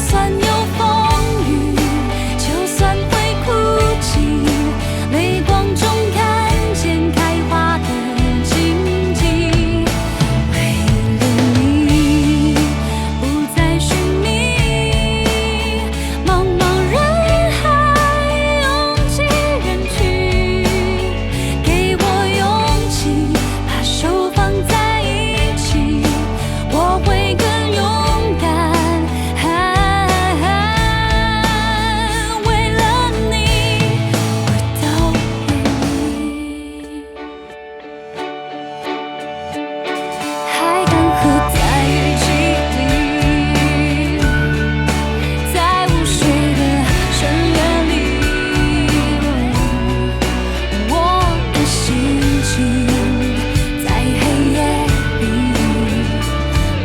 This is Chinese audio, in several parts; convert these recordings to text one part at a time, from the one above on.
算有风雨，就算会哭泣，泪光中看见开花的荆棘。为了你，不再寻觅，茫茫人海，拥挤人群，给我勇气，把手放在一起，我会更勇敢。为了你，我都愿意。海干涸在雨季里，在无水的深渊里，我的心情在黑夜里，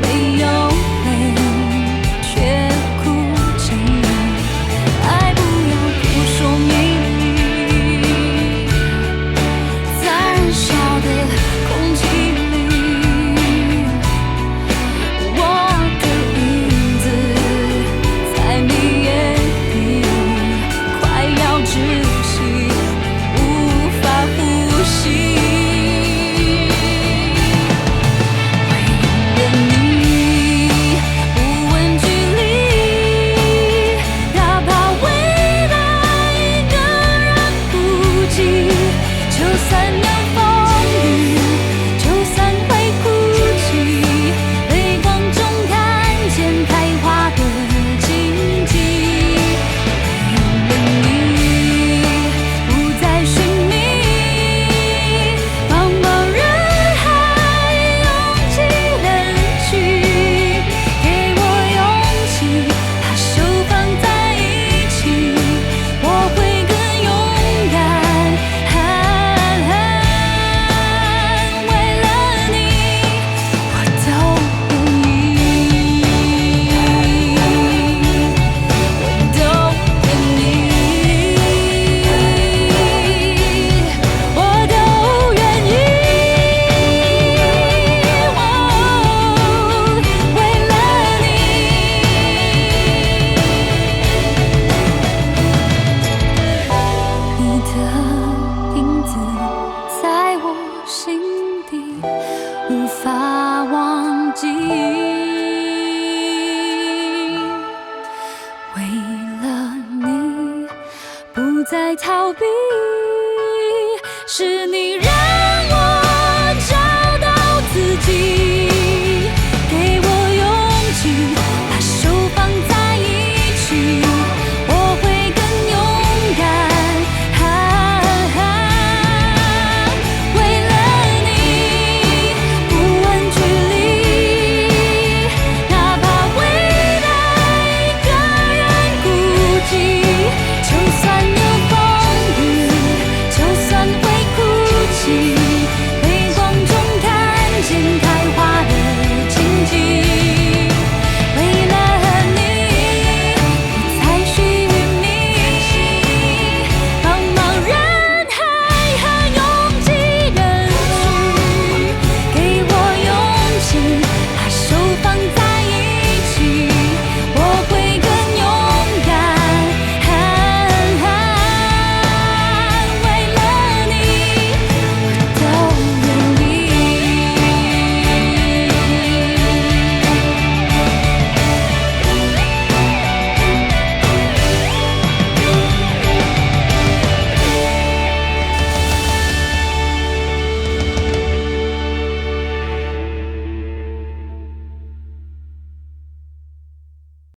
没有泪，却哭成爱不要不说明，在燃烧的空气里，我的影子在你眼里，快要窒息，无法呼吸。为了你，不问距离，哪怕未来更让孤寂，就算有风雨，就算会哭泣，泪光中看见开花的荆棘。为了你，不再寻觅，茫茫人海，拥挤人群，给我勇气，把手放在一起，我会更勇敢。为了你，我都愿意，我都愿意，我都愿意。为了你，你的影子在我心底，无法忘记。为了你，不再逃避，是你让